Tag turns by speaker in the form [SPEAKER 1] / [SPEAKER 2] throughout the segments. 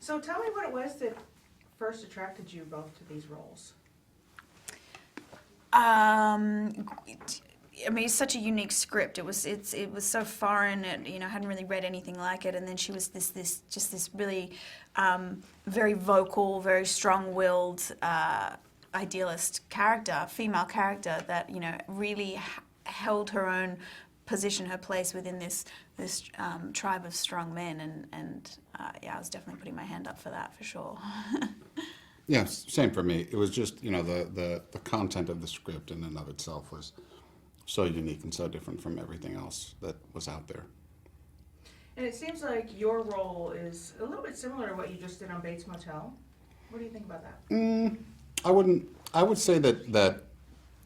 [SPEAKER 1] So tell me what it was that first attracted you both to these roles.
[SPEAKER 2] I mean, it's such a unique script. It was so foreign. I hadn't really read anything like it. And then she was this really very vocal, very strong-willed, idealist character, female character that really held her own position, her place within this tribe of strong men. And I was definitely putting my hand up for that for sure.
[SPEAKER 3] Yeah, same for me. It was just, the content of the script in and of itself was so unique and so different from everything else that was out there.
[SPEAKER 1] And it seems like your role is a little bit similar to what you just did on Bates Motel. What do you think about that?
[SPEAKER 3] I would say that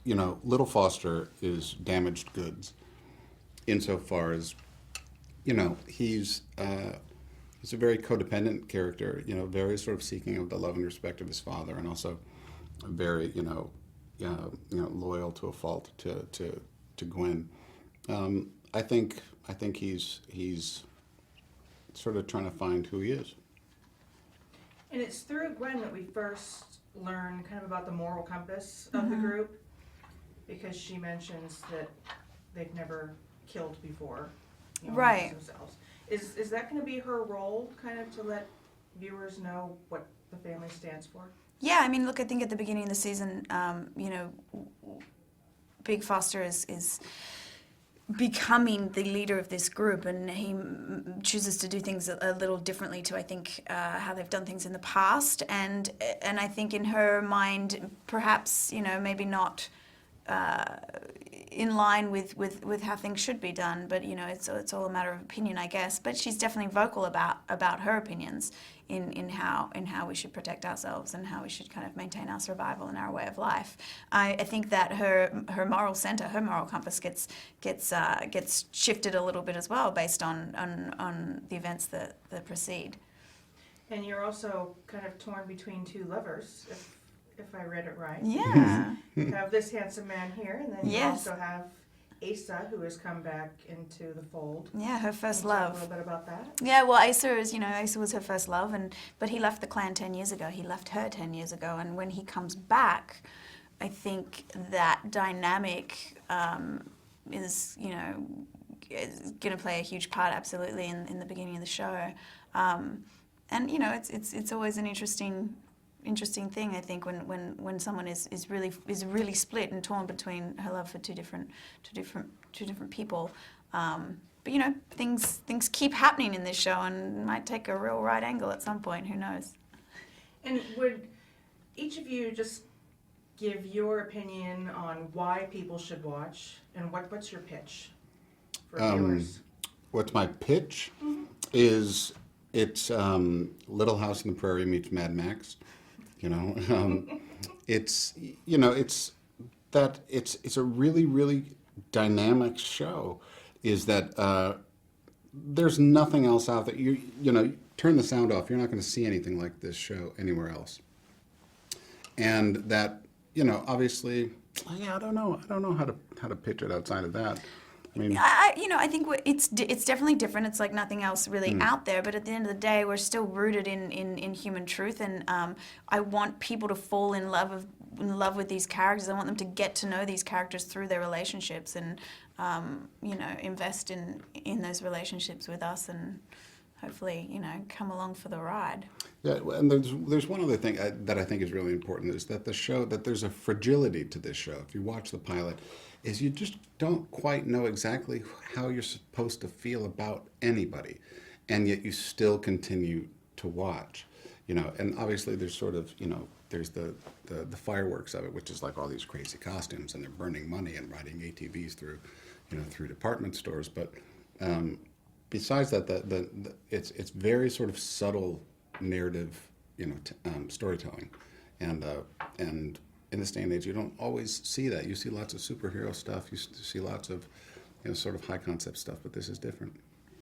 [SPEAKER 3] Little Foster is damaged goods insofar as, he's a very codependent character, very sort of seeking of the love and respect of his father, and also very, loyal to a fault to Gwen. I think he's sort of trying to find who he is.
[SPEAKER 1] And it's through Gwen that we first learn kind of about the moral compass of the group, because she mentions that they've never killed before,
[SPEAKER 2] Right.
[SPEAKER 1] themselves. Is that going to be her role, kind of to let viewers know what the family stands for?
[SPEAKER 2] Yeah, I mean, look, I think at the beginning of the season, Big Foster is becoming the leader of this group, and he chooses to do things a little differently to, I think, how they've done things in the past. And I think in her mind, perhaps, maybe not in line with how things should be done, but it's all a matter of opinion, I guess. But she's definitely vocal about her opinions in how we should protect ourselves and how we should kind of maintain our survival and our way of life. I think that her moral center, her moral compass gets shifted a little bit as well based on the events that precede.
[SPEAKER 1] And you're also kind of torn between two lovers, if I read it right.
[SPEAKER 2] Yeah.
[SPEAKER 1] You have this handsome man here, and then you
[SPEAKER 2] Yes.
[SPEAKER 1] also have Asa, who has come back into the fold.
[SPEAKER 2] Yeah, her first
[SPEAKER 1] Can you talk
[SPEAKER 2] love.
[SPEAKER 1] a little bit about that?
[SPEAKER 2] Yeah, well, Asa was her first love, but he left the clan 10 years ago. He left her 10 years ago, and when he comes back, I think that dynamic is going to play a huge part, absolutely, in the beginning of the show. And it's always an interesting thing, I think, when someone is really split and torn between her love for two different people. But things keep happening in this show and might take a real right angle at some point. Who knows?
[SPEAKER 1] And would each of you just give your opinion on why people should watch, and what's your pitch for viewers?
[SPEAKER 3] What's my pitch? Is it's Little House on the Prairie meets Mad Max. It's a really, really dynamic show. Is that there's nothing else out there. Turn the sound off. You're not going to see anything like this show anywhere else. And that, obviously, I don't know how to pitch it outside of that. I mean,
[SPEAKER 2] I think it's definitely different. It's like nothing else really out there. But at the end of the day, we're still rooted in human truth, and I want people to fall in love with these characters. I want them to get to know these characters through their relationships, and invest in those relationships with us, and hopefully come along for the ride.
[SPEAKER 3] yeah, and there's one other thing that I think is really important, is that there's a fragility to this show. If you watch the pilot, is you just don't quite know exactly how you're supposed to feel about anybody, and yet you still continue to watch. And obviously there's sort of, there's the fireworks of it, which is like all these crazy costumes, and they're burning money and riding ATVs through department stores. But besides that, it's very sort of subtle narrative, storytelling, and in this day and age, you don't always see that. You see lots of superhero stuff. You see lots of, sort of high concept stuff, but this is different.